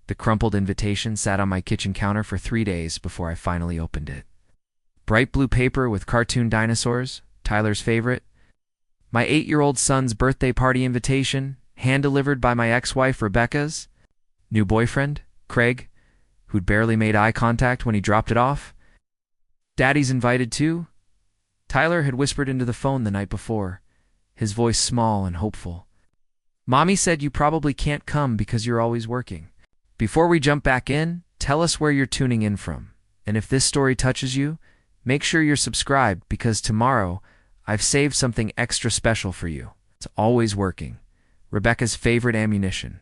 The crumpled invitation sat on my kitchen counter for 3 days before I finally opened it. Bright blue paper with cartoon dinosaurs, Tyler's favorite. My 8-year-old son's birthday party invitation, hand-delivered by my ex-wife Rebecca's new boyfriend, Craig, who'd barely made eye contact when he dropped it off. Daddy's invited too? Tyler had whispered into the phone the night before, his voice small and hopeful. Mommy said you probably can't come because you're always working. Before we jump back in, tell us where you're tuning in from. And if this story touches you, make sure you're subscribed because tomorrow I've saved something extra special for you. It's always working. Rebecca's favorite ammunition.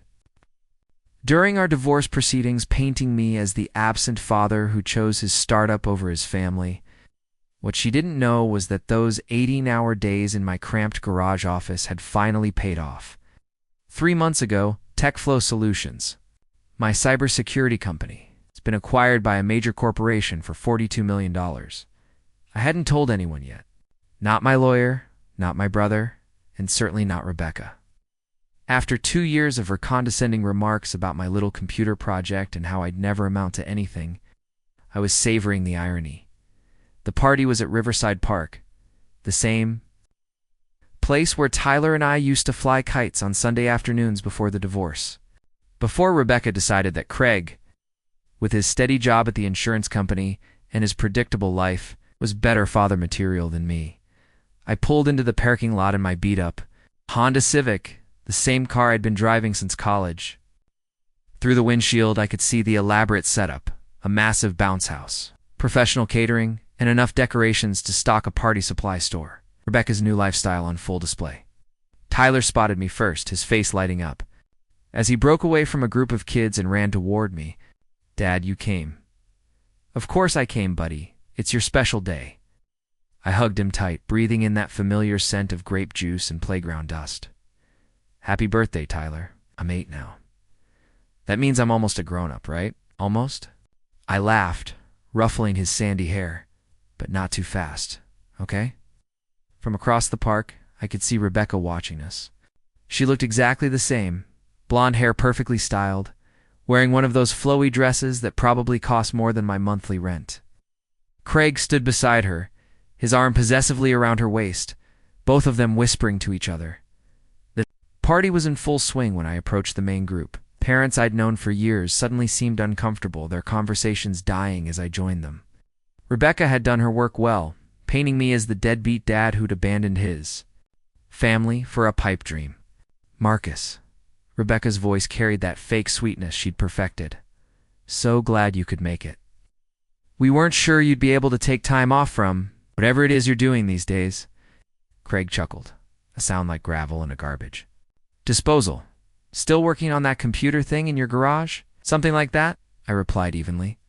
During our divorce proceedings, painting me as the absent father who chose his startup over his family, what she didn't know was that those 18-hour days in my cramped garage office had finally paid off. 3 months ago, TechFlow Solutions, my cybersecurity company, has been acquired by a major corporation for $42 million. I hadn't told anyone yet. Not my lawyer, not my brother, and certainly not Rebecca. After 2 years of her condescending remarks about my little computer project and how I'd never amount to anything, I was savoring the irony. The party was at Riverside Park, the same place where Tyler and I used to fly kites on Sunday afternoons before the divorce. Before Rebecca decided that Craig, with his steady job at the insurance company and his predictable life, was better father material than me. I pulled into the parking lot in my beat-up Honda Civic, the same car I'd been driving since college. Through the windshield, I could see the elaborate setup, a massive bounce house, professional catering, and enough decorations to stock a party supply store. Rebecca's new lifestyle on full display. Tyler spotted me first, his face lighting up. As he broke away from a group of kids and ran toward me, "Dad, you came." "Of course I came, buddy. It's your special day." I hugged him tight, breathing in that familiar scent of grape juice and playground dust. "Happy birthday, Tyler. I'm 8 now." "That means I'm almost a grown-up, right? Almost?" I laughed, ruffling his sandy hair, but not too fast, okay? From across the park, I could see Rebecca watching us. She looked exactly the same, blonde hair perfectly styled, wearing one of those flowy dresses that probably cost more than my monthly rent. Craig stood beside her, his arm possessively around her waist, both of them whispering to each other. The party was in full swing when I approached the main group. Parents I'd known for years suddenly seemed uncomfortable, their conversations dying as I joined them. Rebecca had done her work well, painting me as the deadbeat dad who'd abandoned his family for a pipe dream. "Marcus." Rebecca's voice carried that fake sweetness she'd perfected. "So glad you could make it. We weren't sure you'd be able to take time off from whatever it is you're doing these days." Craig chuckled, a sound like gravel in a garbage disposal. "Still working on that computer thing in your garage? Something like that?" I replied evenly.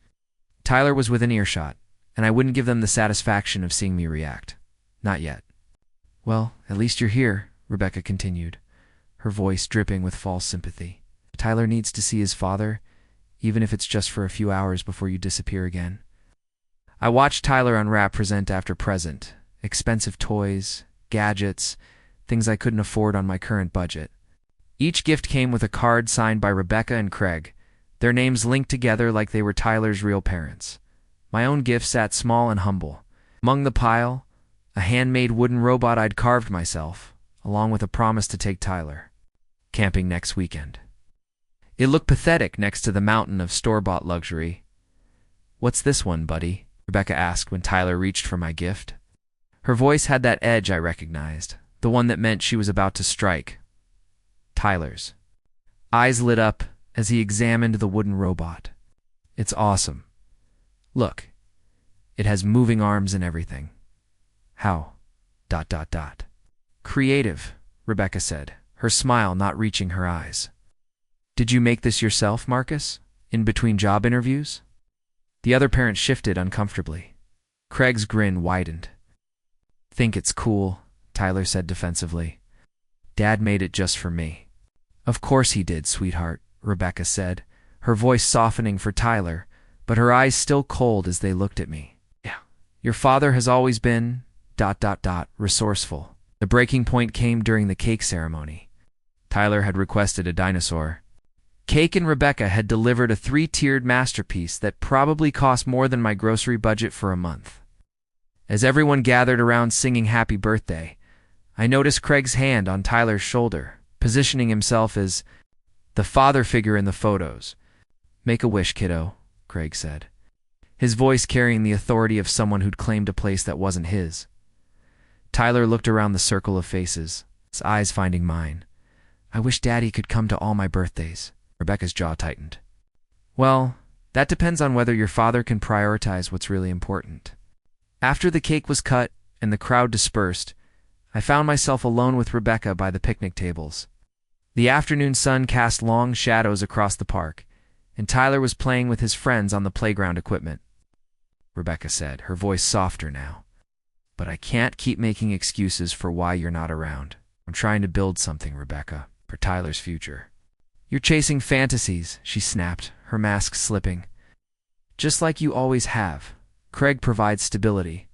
Tyler was within earshot, and I wouldn't give them the satisfaction of seeing me react. Not yet. "Well, at least you're here," Rebecca continued, her voice dripping with false sympathy. "Tyler needs to see his father, even if it's just for a few hours before you disappear again." I watched Tyler unwrap present after present, expensive toys, gadgets, things I couldn't afford on my current budget. Each gift came with a card signed by Rebecca and Craig, their names linked together like they were Tyler's real parents. My own gift sat small and humble. Among the pile, a handmade wooden robot I'd carved myself, along with a promise to take Tyler camping next weekend. It looked pathetic next to the mountain of store-bought luxury. "What's this one, buddy?" Rebecca asked when Tyler reached for my gift. Her voice had that edge I recognized, the one that meant she was about to strike. Tyler's eyes lit up as he examined the wooden robot. "It's awesome. Look, it has moving arms and everything." "How? ... "Creative," Rebecca said, her smile not reaching her eyes. "Did you make this yourself, Marcus, in between job interviews?" The other parent shifted uncomfortably. Craig's grin widened. "Think it's cool," Tyler said defensively. "Dad made it just for me." "Of course he did, sweetheart," Rebecca said, her voice softening for Tyler, but her eyes still cold as they looked at me. "Yeah. Your father has always been ... resourceful." The breaking point came during the cake ceremony. Tyler had requested a dinosaur. Cake and Rebecca had delivered a 3-tiered masterpiece that probably cost more than my grocery budget for a month. As everyone gathered around singing happy birthday, I noticed Craig's hand on Tyler's shoulder, positioning himself as the father figure in the photos. "Make a wish, kiddo," Craig said, his voice carrying the authority of someone who'd claimed a place that wasn't his. Tyler looked around the circle of faces, his eyes finding mine. "I wish Daddy could come to all my birthdays." Rebecca's jaw tightened. "Well, that depends on whether your father can prioritize what's really important." After the cake was cut and the crowd dispersed, I found myself alone with Rebecca by the picnic tables. The afternoon sun cast long shadows across the park, and Tyler was playing with his friends on the playground equipment. Rebecca said, her voice softer now. "But I can't keep making excuses for why you're not around. I'm trying to build something, Rebecca, for Tyler's future." "You're chasing fantasies," she snapped, her mask slipping. "Just like you always have. Craig provides stability.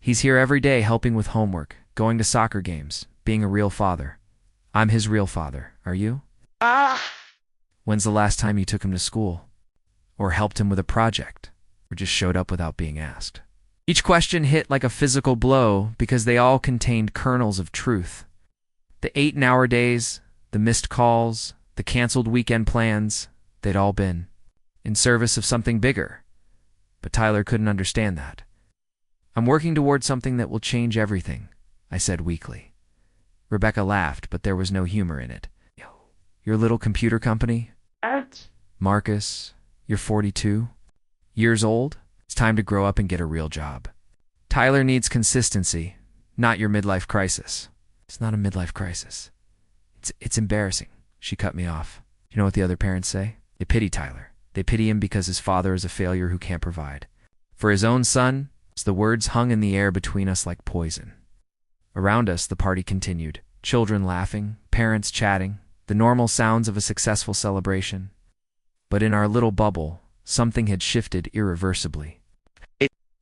He's here every day helping with homework, going to soccer games, being a real father. I'm his real father. Are you? When's the last time you took him to school? Or helped him with a project? Or just showed up without being asked?" Each question hit like a physical blow because they all contained kernels of truth. The 8-hour days, the missed calls, the canceled weekend plans, they'd all been in service of something bigger. But Tyler couldn't understand that. "I'm working toward something that will change everything," I said weakly. Rebecca laughed, but there was no humor in it. "Your little computer company? Marcus, you're 42 years old? It's time to grow up and get a real job. Tyler needs consistency, not your midlife crisis." "It's not a midlife crisis. It's embarrassing." She cut me off. You know what the other parents say? They pity Tyler. They pity him because his father is a failure who can't provide. For his own son, the words hung in the air between us like poison. Around us, the party continued. Children laughing, parents chatting, the normal sounds of a successful celebration. But in our little bubble, something had shifted irreversibly.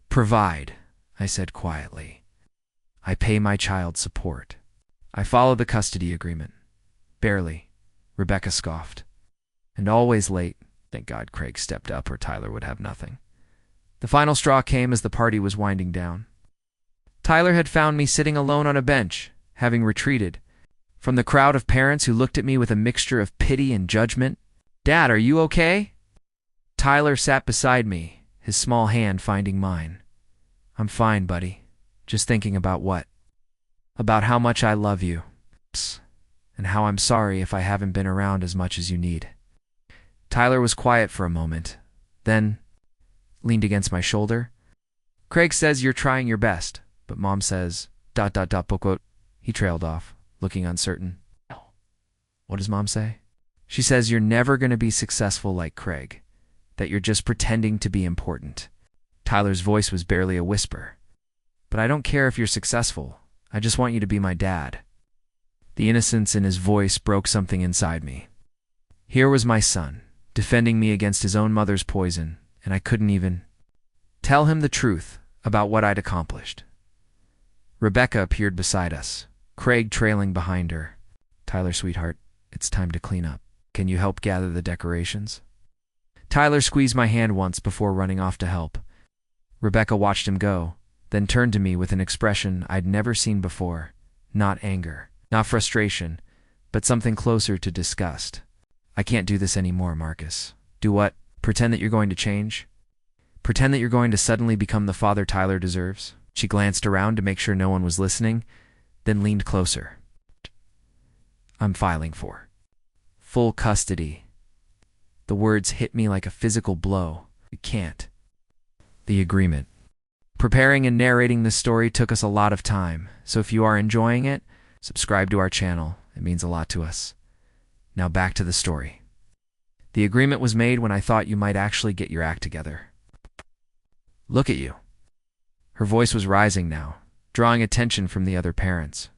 "Provide," I said quietly. "I pay my child support. I follow the custody agreement." "Barely," Rebecca scoffed. "And always late." Thank God Craig stepped up or Tyler would have nothing. The final straw came as the party was winding down. Tyler had found me sitting alone on a bench, having retreated from the crowd of parents who looked at me with a mixture of pity and judgment. "Dad, are you okay?" Tyler sat beside me, his small hand finding mine. "I'm fine, buddy. Just thinking about what? About how much I love you. And how I'm sorry if I haven't been around as much as you need." Tyler was quiet for a moment, then leaned against my shoulder. "Craig says you're trying your best, but Mom says, ... He trailed off, looking uncertain. "What does Mom say?" "She says you're never going to be successful like Craig, that you're just pretending to be important." Tyler's voice was barely a whisper. "But I don't care if you're successful. I just want you to be my dad." The innocence in his voice broke something inside me. Here was my son, defending me against his own mother's poison, and I couldn't even tell him the truth about what I'd accomplished. Rebecca appeared beside us, Craig trailing behind her. "Tyler, sweetheart, it's time to clean up. Can you help gather the decorations?" Tyler squeezed my hand once before running off to help. Rebecca watched him go, then turned to me with an expression I'd never seen before. Not anger, not frustration, but something closer to disgust. "I can't do this anymore, Marcus." "Do what? Pretend that you're going to change? Pretend that you're going to suddenly become the father Tyler deserves?" She glanced around to make sure no one was listening, then leaned closer. "I'm filing for full custody." The words hit me like a physical blow. "You can't." The agreement. Preparing and narrating this story took us a lot of time, so if you are enjoying it, subscribe to our channel. It means a lot to us. Now back to the story. The agreement was made when I thought you might actually get your act together. "Look at you." Her voice was rising now, drawing attention from the other parents.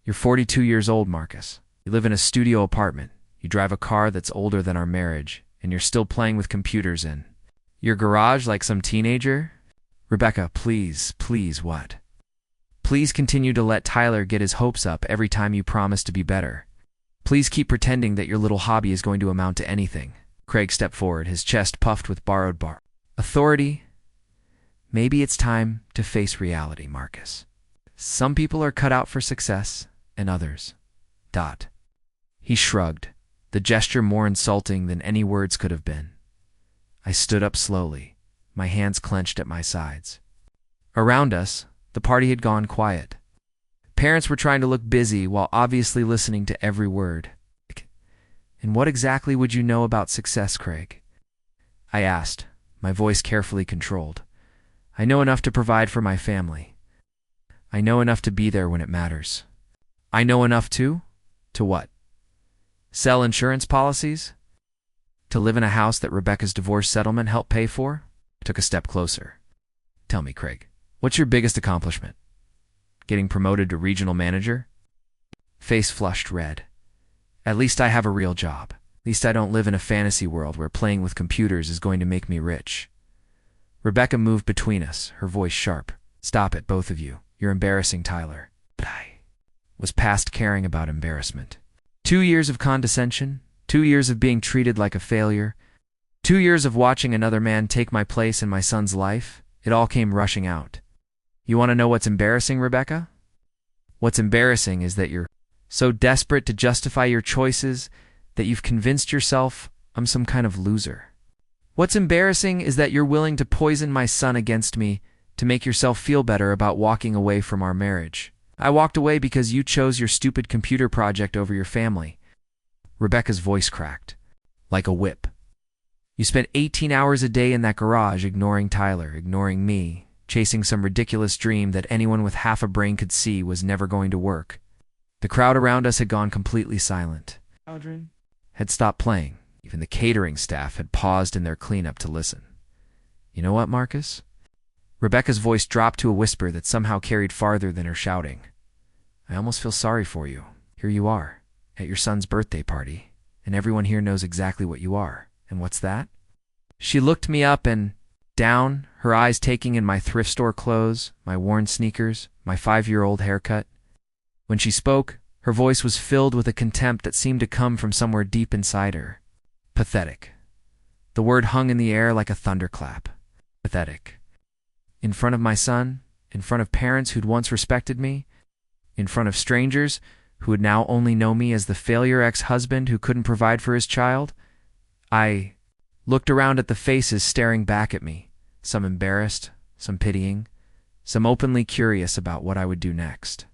"You're 42 years old, Marcus. You live in a studio apartment. You drive a car that's older than our marriage, and you're still playing with computers in your garage like some teenager?" "Rebecca, please, please, what? Please continue to let Tyler get his hopes up every time you promise to be better. Please keep pretending that your little hobby is going to amount to anything. Craig stepped forward, his chest puffed with borrowed authority. Maybe it's time to face reality, Marcus. Some people are cut out for success, and others. He shrugged, the gesture more insulting than any words could have been. I stood up slowly, my hands clenched at my sides. Around us, the party had gone quiet. Parents were trying to look busy while obviously listening to every word. And what exactly would you know about success, Craig? I asked, my voice carefully controlled. I know enough to provide for my family. I know enough to be there when it matters. I know enough to what? Sell insurance policies? To live in a house that Rebecca's divorce settlement helped pay for? I took a step closer. Tell me, Craig, what's your biggest accomplishment? Getting promoted to regional manager? Face flushed red. At least I have a real job. At least I don't live in a fantasy world where playing with computers is going to make me rich. Rebecca moved between us, her voice sharp. Stop it, both of you. You're embarrassing Tyler. But I was past caring about embarrassment. 2 years of condescension, 2 years of being treated like a failure, 2 years of watching another man take my place in my son's life, it all came rushing out. You want to know what's embarrassing, Rebecca? What's embarrassing is that you're so desperate to justify your choices that you've convinced yourself I'm some kind of loser. What's embarrassing is that you're willing to poison my son against me to make yourself feel better about walking away from our marriage. I walked away because you chose your stupid computer project over your family. Rebecca's voice cracked, like a whip. You spent 18 hours a day in that garage ignoring Tyler, ignoring me, chasing some ridiculous dream that anyone with half a brain could see was never going to work. The crowd around us had gone completely silent. Children had stopped playing. Even the catering staff had paused in their cleanup to listen. You know what, Marcus? Rebecca's voice dropped to a whisper that somehow carried farther than her shouting. I almost feel sorry for you. Here you are, at your son's birthday party, and everyone here knows exactly what you are. And what's that? She looked me up and down, her eyes taking in my thrift store clothes, my worn sneakers, my 5-year-old haircut. When she spoke, her voice was filled with a contempt that seemed to come from somewhere deep inside her. Pathetic. The word hung in the air like a thunderclap. Pathetic. In front of my son, in front of parents who'd once respected me, in front of strangers who would now only know me as the failure ex-husband who couldn't provide for his child, I looked around at the faces staring back at me, some embarrassed, some pitying, some openly curious about what I would do next.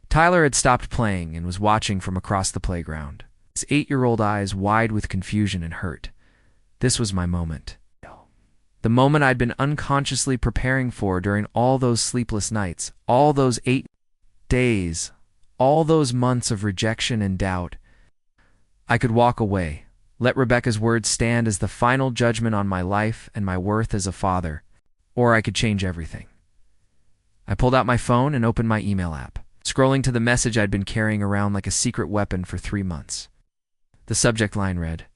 Tyler had stopped playing and was watching from across the playground, his 8-year-old eyes wide with confusion and hurt. This was my moment. The moment I'd been unconsciously preparing for during all those sleepless nights, all those 8 days, all those months of rejection and doubt. I could walk away, let Rebecca's words stand as the final judgment on my life and my worth as a father, or I could change everything. I pulled out my phone and opened my email app, scrolling to the message I'd been carrying around like a secret weapon for 3 months. The subject line read,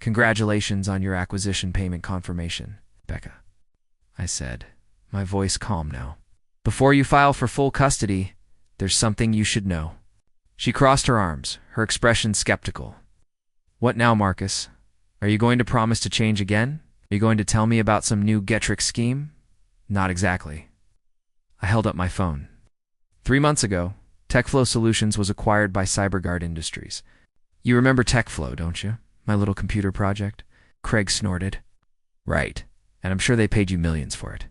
"Congratulations on your acquisition payment confirmation, Becca," I said, my voice calm now. "Before you file for full custody, there's something you should know." She crossed her arms, her expression skeptical. "What now, Marcus? Are you going to promise to change again? Are you going to tell me about some new get-rich scheme?" "Not exactly." I held up my phone. 3 months ago, TechFlow Solutions was acquired by CyberGuard Industries. You remember TechFlow, don't you? My little computer project? Craig snorted. Right, and I'm sure they paid you millions for it.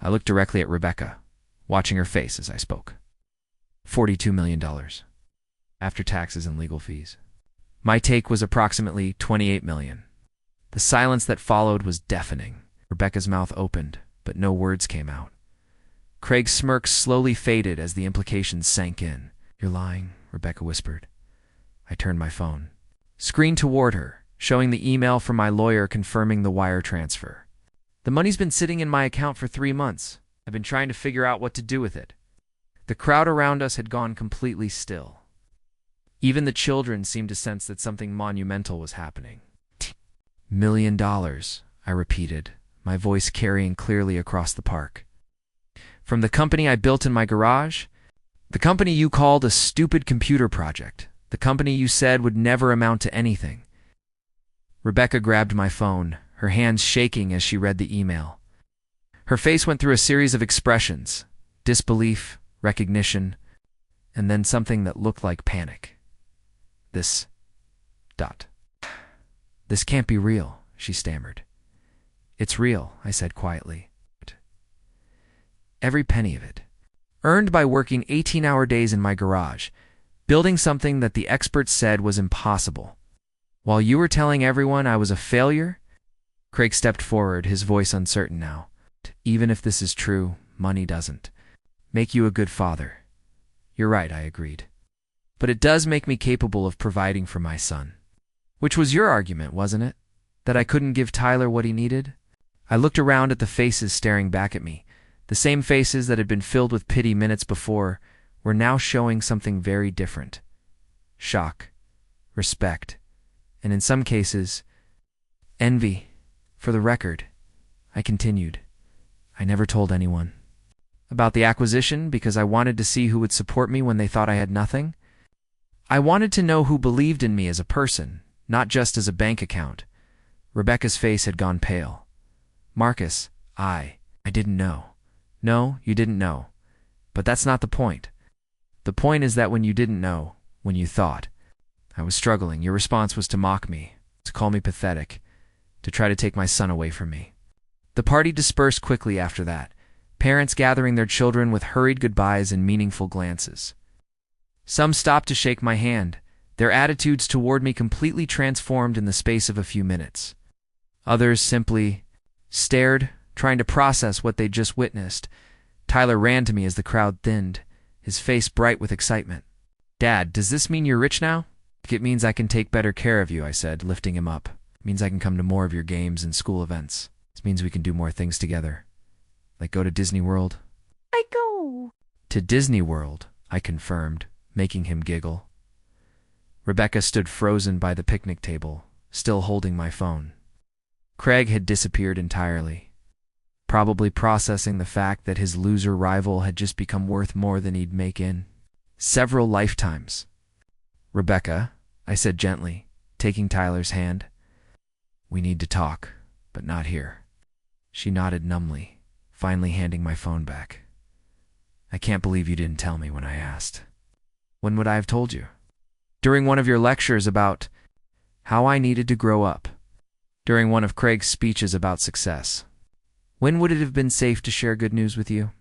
I looked directly at Rebecca, watching her face as I spoke. $42 million, after taxes and legal fees. My take was approximately $28 million. The silence that followed was deafening. Rebecca's mouth opened, but no words came out. Craig's smirk slowly faded as the implications sank in. "You're lying," Rebecca whispered. I turned my phone. Screen toward her, showing the email from my lawyer confirming the wire transfer. "The money's been sitting in my account for 3 months. I've been trying to figure out what to do with it." The crowd around us had gone completely still. Even the children seemed to sense that something monumental was happening. $1 million, I repeated, my voice carrying clearly across the park. "From the company I built in my garage? The company you called a stupid computer project. The company you said would never amount to anything. Rebecca grabbed my phone, her hands shaking as she read the email. Her face went through a series of expressions: disbelief, recognition, and then something that looked like panic. This can't be real, she stammered. It's real, I said quietly. Every penny of it. Earned by working 18-hour days in my garage, building something that the experts said was impossible. While you were telling everyone I was a failure? Craig stepped forward, his voice uncertain now. Even if this is true, money doesn't make you a good father. You're right, I agreed. But it does make me capable of providing for my son. Which was your argument, wasn't it? That I couldn't give Tyler what he needed? I looked around at the faces staring back at me. The same faces that had been filled with pity minutes before were now showing something very different. Shock, respect, and in some cases, envy. For the record, I continued, I never told anyone. About the acquisition because I wanted to see who would support me when they thought I had nothing. I wanted to know who believed in me as a person, not just as a bank account. Rebecca's face had gone pale. Marcus, I didn't know. No, you didn't know. But that's not the point. The point is that when you didn't know, when you thought I was struggling, your response was to mock me, to call me pathetic, to try to take my son away from me. The party dispersed quickly after that, parents gathering their children with hurried goodbyes and meaningful glances. Some stopped to shake my hand, their attitudes toward me completely transformed in the space of a few minutes. Others simply stared, trying to process what they'd just witnessed. Tyler ran to me as the crowd thinned, his face bright with excitement. Dad, does this mean you're rich now? It means I can take better care of you, I said, lifting him up. It means I can come to more of your games and school events. This means we can do more things together. Like go to Disney World? I go. To Disney World, I confirmed, making him giggle. Rebecca stood frozen by the picnic table, still holding my phone. Craig had disappeared entirely, probably processing the fact that his loser rival had just become worth more than he'd make in several lifetimes. Rebecca, I said gently, taking Tyler's hand. We need to talk, but not here. She nodded numbly, finally handing my phone back. I can't believe you didn't tell me when I asked. When would I have told you? During one of your lectures about how I needed to grow up. During one of Craig's speeches about success. When would it have been safe to share good news with you?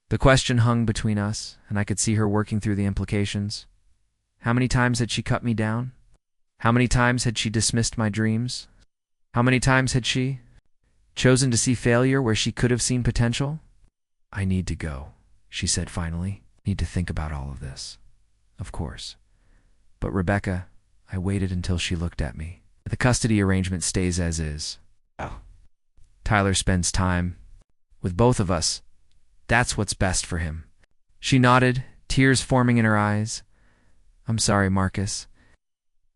The question hung between us, and I could see her working through the implications. How many times had she cut me down? How many times had she dismissed my dreams? How many times had she chosen to see failure where she could have seen potential? I need to go, she said finally. Need to think about all of this. Of course. But Rebecca, I waited until she looked at me. The custody arrangement stays as is. Oh. Tyler spends time with both of us. That's what's best for him. She nodded, tears forming in her eyes. I'm sorry, Marcus.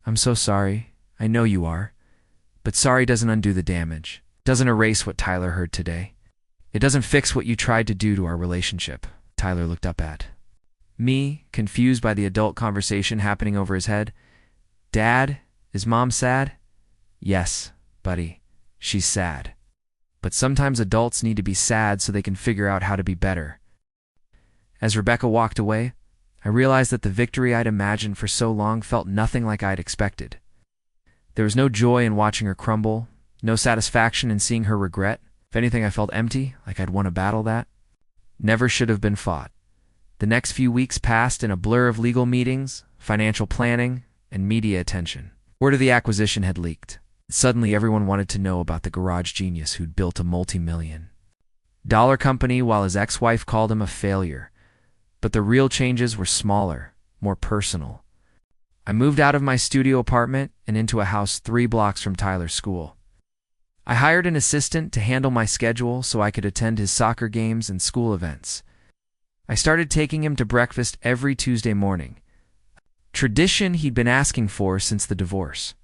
I'm so sorry. I know you are. But sorry doesn't undo the damage. Doesn't erase what Tyler heard today. It doesn't fix what you tried to do to our relationship. Tyler looked up at me, confused by the adult conversation happening over his head. Dad, is Mom sad? Yes, buddy, she's sad. But sometimes adults need to be sad so they can figure out how to be better. As Rebecca walked away, I realized that the victory I'd imagined for so long felt nothing like I'd expected. There was no joy in watching her crumble, no satisfaction in seeing her regret. If anything, I felt empty, like I'd won a battle that never should have been fought. The next few weeks passed in a blur of legal meetings, financial planning, and media attention. Word of the acquisition had leaked. Suddenly everyone wanted to know about the garage genius who'd built a multi-million-dollar company while his ex-wife called him a failure. But the real changes were smaller, more personal. I moved out of my studio apartment and into a house 3 blocks from Tyler's school. I hired an assistant to handle my schedule so I could attend his soccer games and school events. I started taking him to breakfast every Tuesday morning, tradition he'd been asking for since the divorce.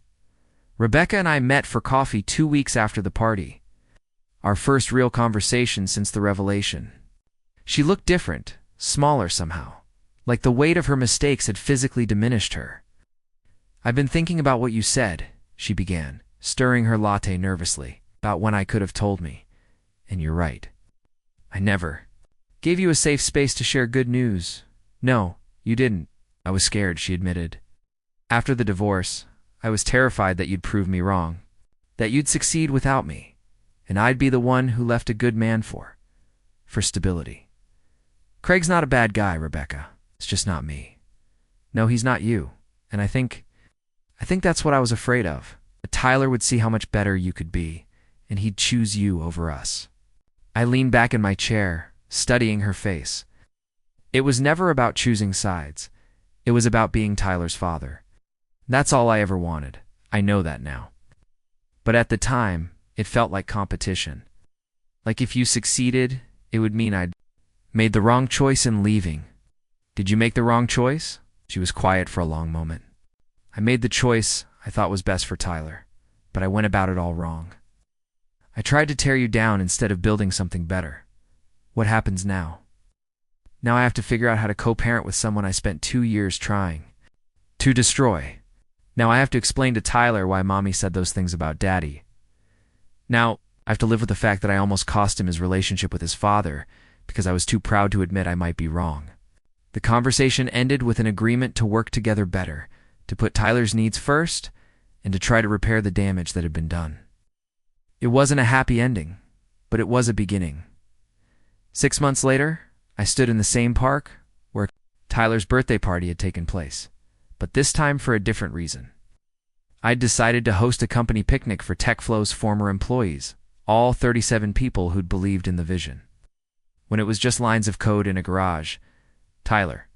Rebecca and I met for coffee 2 weeks after the party, our first real conversation since the revelation. She looked different, smaller somehow, like the weight of her mistakes had physically diminished her. "I've been thinking about what you said," she began, stirring her latte nervously, "about when I could have told me. And you're right. I never gave you a safe space to share good news. No, you didn't. I was scared," she admitted. "After the divorce, I was terrified that you'd prove me wrong, that you'd succeed without me, and I'd be the one who left a good man for stability. Craig's not a bad guy, Rebecca. It's just not me. No, he's not you. And I think that's what I was afraid of. That Tyler would see how much better you could be, and he'd choose you over us." I leaned back in my chair, studying her face. It was never about choosing sides. It was about being Tyler's father. That's all I ever wanted. I know that now. But at the time, it felt like competition. Like if you succeeded, it would mean I'd made the wrong choice in leaving. "Did you make the wrong choice?" She was quiet for a long moment. "I made the choice I thought was best for Tyler, but I went about it all wrong. I tried to tear you down instead of building something better. What happens now? Now I have to figure out how to co-parent with someone I spent 2 years trying to destroy. Now I have to explain to Tyler why Mommy said those things about Daddy. Now I have to live with the fact that I almost cost him his relationship with his father because I was too proud to admit I might be wrong." The conversation ended with an agreement to work together better, to put Tyler's needs first, and to try to repair the damage that had been done. It wasn't a happy ending, but it was a beginning. 6 months later, I stood in the same park where Tyler's birthday party had taken place, but this time for a different reason. I'd decided to host a company picnic for TechFlow's former employees, all 37 people who'd believed in the vision. When it was just lines of code in a garage, Tyler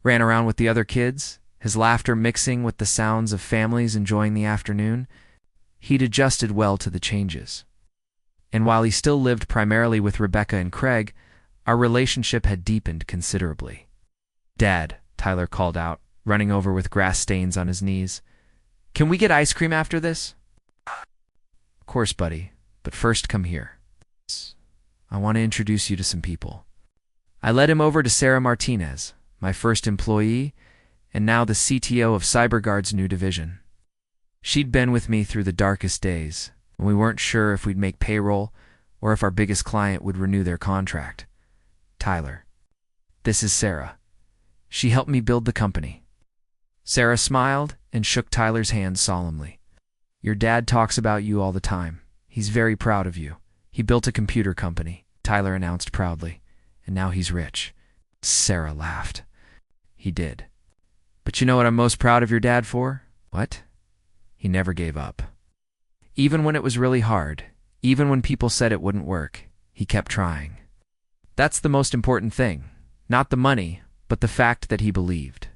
ran around with the other kids, his laughter mixing with the sounds of families enjoying the afternoon. He'd adjusted well to the changes. And while he still lived primarily with Rebecca and Craig, our relationship had deepened considerably. "Dad," Tyler called out, running over with grass stains on his knees, "can we get ice cream after this?" "Of course, buddy, but first come here. I want to introduce you to some people." I led him over to Sarah Martinez, my first employee, and now the CTO of CyberGuard's new division. She'd been with me through the darkest days, when we weren't sure if we'd make payroll or if our biggest client would renew their contract. "Tyler, this is Sarah. She helped me build the company." Sarah smiled and shook Tyler's hand solemnly. "Your dad talks about you all the time. He's very proud of you. He built a computer company," Tyler announced proudly, "and now he's rich." Sarah laughed. "He did. But you know what I'm most proud of your dad for?" "What?" "He never gave up. Even when it was really hard, even when people said it wouldn't work, he kept trying. That's the most important thing. Not the money, but the fact that he believed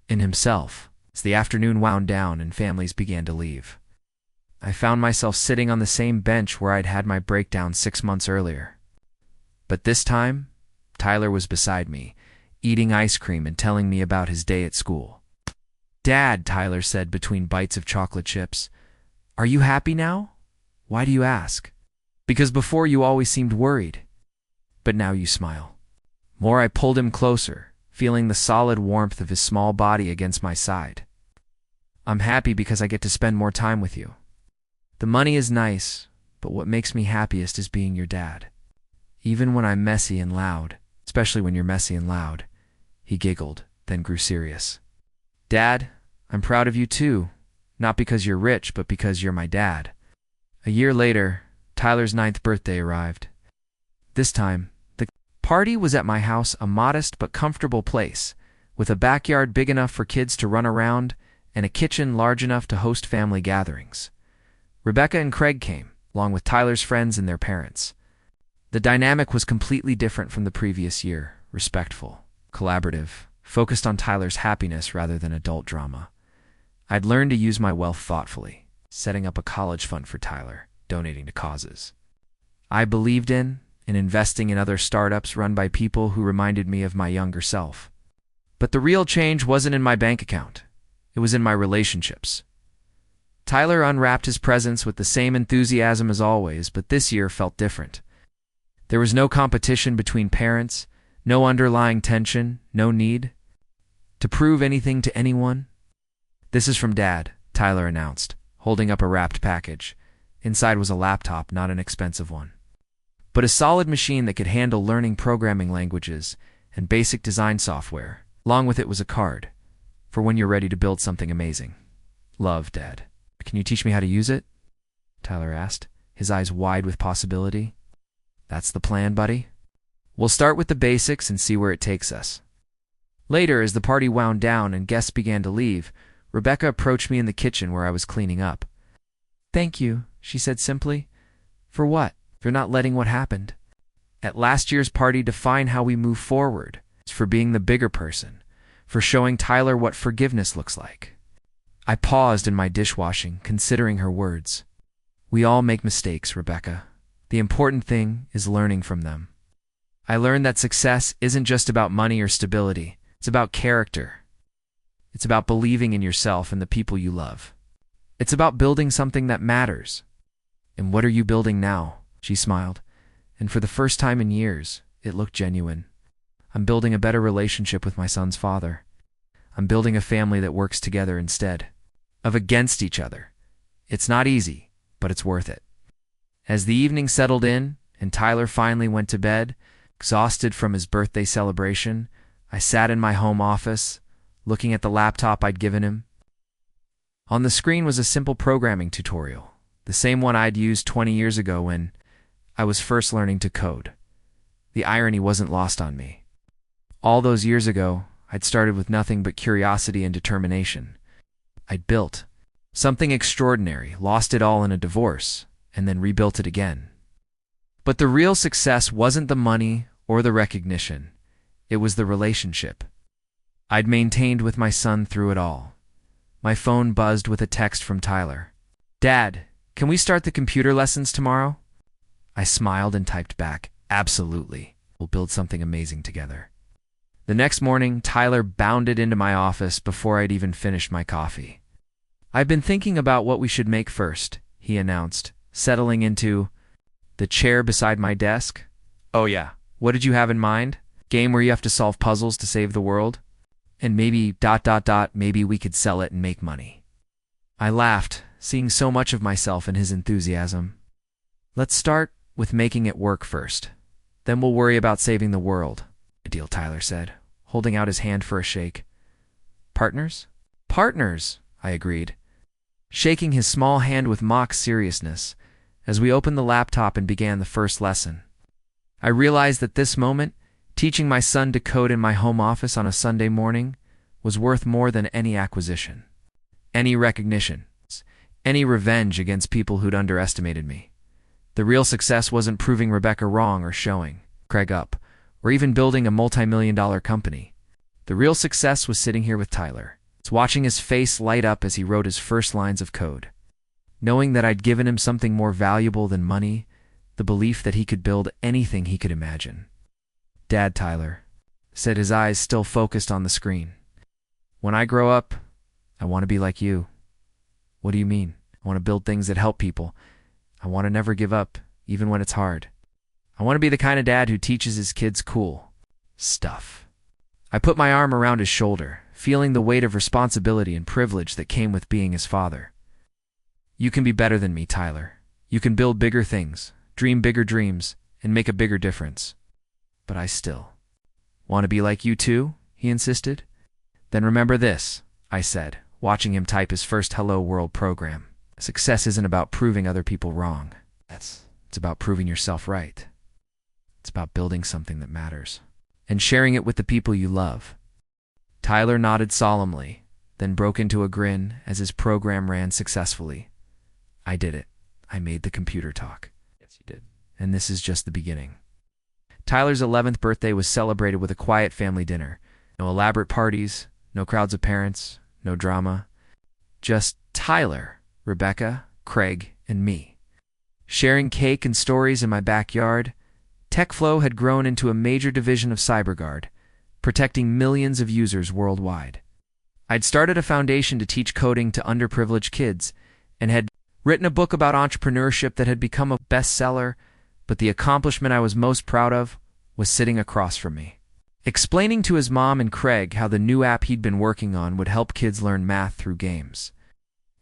in himself." As the afternoon wound down and families began to leave, I found myself sitting on the same bench where I'd had my breakdown 6 months earlier. But this time, Tyler was beside me, eating ice cream and telling me about his day at school. "Dad," Tyler said between bites of chocolate chips, "are you happy now?" "Why do you ask?" "Because before you always seemed worried. But now you smile." More I pulled him closer, feeling the solid warmth of his small body against my side. "I'm happy because I get to spend more time with you. The money is nice, but what makes me happiest is being your dad. Even when I'm messy and loud, especially when you're messy and loud." He giggled, then grew serious. "Dad, I'm proud of you too, not because you're rich, but because you're my dad." A year later, Tyler's 9th birthday arrived. This time, the party was at my house, a modest but comfortable place, with a backyard big enough for kids to run around and a kitchen large enough to host family gatherings. Rebecca and Craig came, along with Tyler's friends and their parents. The dynamic was completely different from the previous year, respectful, collaborative, focused on Tyler's happiness rather than adult drama. I'd learned to use my wealth thoughtfully, setting up a college fund for Tyler, donating to causes I believed in, and investing in other startups run by people who reminded me of my younger self. But the real change wasn't in my bank account. It was in my relationships. Tyler unwrapped his presents with the same enthusiasm as always, but this year felt different. There was no competition between parents, no underlying tension, no need to prove anything to anyone. "This is from Dad," Tyler announced, holding up a wrapped package. Inside was a laptop, not an expensive one, but a solid machine that could handle learning programming languages and basic design software. Along with it was a card, for when you're ready to build something amazing. "Love, Dad. Can you teach me how to use it?" Tyler asked, his eyes wide with possibility. "That's the plan, buddy. We'll start with the basics and see where it takes us." Later, as the party wound down and guests began to leave, Rebecca approached me in the kitchen where I was cleaning up. "Thank you," she said simply. "For what?" "For not letting what happened at last year's party define how we move forward. It's for being the bigger person, for showing Tyler what forgiveness looks like." I paused in my dishwashing, considering her words. "We all make mistakes, Rebecca. The important thing is learning from them." I learned that success isn't just about money or stability. It's about character. It's about believing in yourself and the people you love. It's about building something that matters. "And what are you building now?" She smiled, and for the first time in years, it looked genuine. "I'm building a better relationship with my son's father. I'm building a family that works together instead of against each other. It's not easy, but it's worth it." As the evening settled in and Tyler finally went to bed, exhausted from his birthday celebration, I sat in my home office, looking at the laptop I'd given him. On the screen was a simple programming tutorial, the same one I'd used 20 years ago when I was first learning to code. The irony wasn't lost on me. All those years ago, I'd started with nothing but curiosity and determination. I'd built something extraordinary, lost it all in a divorce, and then rebuilt it again. But the real success wasn't the money or the recognition. It was the relationship I'd maintained with my son through it all. My phone buzzed with a text from Tyler. "Dad, can we start the computer lessons tomorrow?" I smiled and typed back, "Absolutely. We'll build something amazing together." The next morning, Tyler bounded into my office before I'd even finished my coffee. "I've been thinking about what we should make first," he announced, settling into the chair beside my desk. "Oh yeah, what did you have in mind? Game where you have to solve puzzles to save the world? And maybe ... maybe we could sell it and make money." I laughed, seeing so much of myself in his enthusiasm. "Let's start with making it work first. Then we'll worry about saving the world." "Deal," Tyler said, holding out his hand for a shake. "Partners?" "Partners," I agreed, shaking his small hand with mock seriousness as we opened the laptop and began the first lesson. I realized that this moment, teaching my son to code in my home office on a Sunday morning, was worth more than any acquisition, any recognition, any revenge against people who'd underestimated me. The real success wasn't proving Rebecca wrong or showing Craig up, or even building a multi-million-dollar company. The real success was sitting here with Tyler. It's watching his face light up as he wrote his first lines of code. Knowing that I'd given him something more valuable than money, the belief that he could build anything he could imagine. "Dad," Tyler said, his eyes still focused on the screen. "When I grow up, I want to be like you." "What do you mean?" "I want to build things that help people. I want to never give up, even when it's hard. I want to be the kind of dad who teaches his kids cool stuff." I put my arm around his shoulder, feeling the weight of responsibility and privilege that came with being his father. "You can be better than me, Tyler. You can build bigger things, dream bigger dreams, and make a bigger difference. But I still want to be like you too," he insisted. "Then remember this," I said, watching him type his first Hello World program. "Success isn't about proving other people wrong. It's about proving yourself right. It's about building something that matters and sharing it with the people you love." Tyler nodded solemnly, then broke into a grin as his program ran successfully. "I did it. I made the computer talk." "Yes, you did. And this is just the beginning." Tyler's 11th birthday was celebrated with a quiet family dinner. No elaborate parties, no crowds of parents, no drama. Just Tyler, Rebecca, Craig, and me. Sharing cake and stories in my backyard, TechFlow had grown into a major division of CyberGuard, protecting millions of users worldwide. I'd started a foundation to teach coding to underprivileged kids and had written a book about entrepreneurship that had become a bestseller, but the accomplishment I was most proud of was sitting across from me. explaining to his mom and Craig how the new app he'd been working on would help kids learn math through games.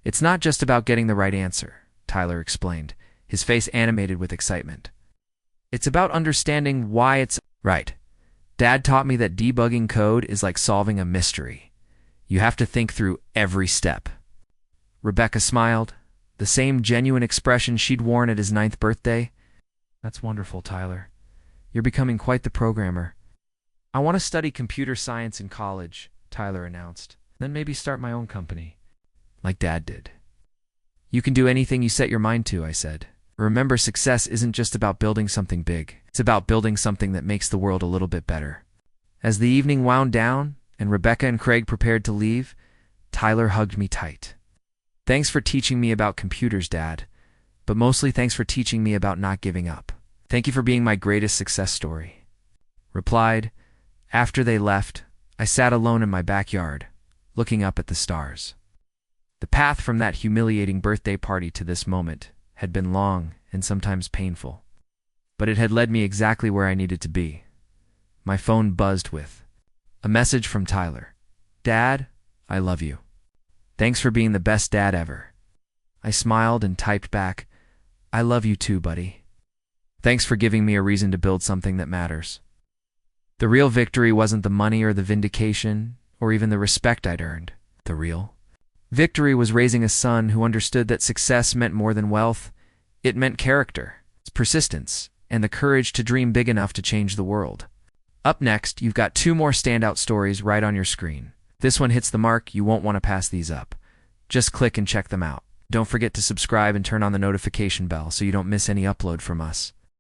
"It's not just about getting the right answer," Tyler explained, his face animated with excitement. "It's about understanding why it's right. Dad taught me that debugging code is like solving a mystery. You have to think through every step." Rebecca smiled, the same genuine expression she'd worn at his 9th birthday. "That's wonderful, Tyler. You're becoming quite the programmer." "I want to study computer science in college," Tyler announced. "Then maybe start my own company, like Dad did." "You can do anything you set your mind to," I said. "Remember, success isn't just about building something big. It's about building something that makes the world a little bit better." As the evening wound down and Rebecca and Craig prepared to leave, Tyler hugged me tight. "Thanks for teaching me about computers, Dad, but mostly thanks for teaching me about not giving up. Thank you for being my greatest success story." Replied. After they left, I sat alone in my backyard, looking up at the stars. The path from that humiliating birthday party to this moment had been long and sometimes painful, but it had led me exactly where I needed to be. My phone buzzed with a message from Tyler. "Dad, I love you. Thanks for being the best dad ever." I smiled and typed back, "I love you too, buddy. Thanks for giving me a reason to build something that matters." The real victory wasn't the money or the vindication or even the respect I'd earned. The real victory was raising a son who understood that success meant more than wealth. It meant character, persistence, and the courage to dream big enough to change the world. Up next, you've got 2 more standout stories right on your screen. If this one hits the mark, you won't want to pass these up. Just click and check them out. Don't forget to subscribe and turn on the notification bell so you don't miss any upload from us.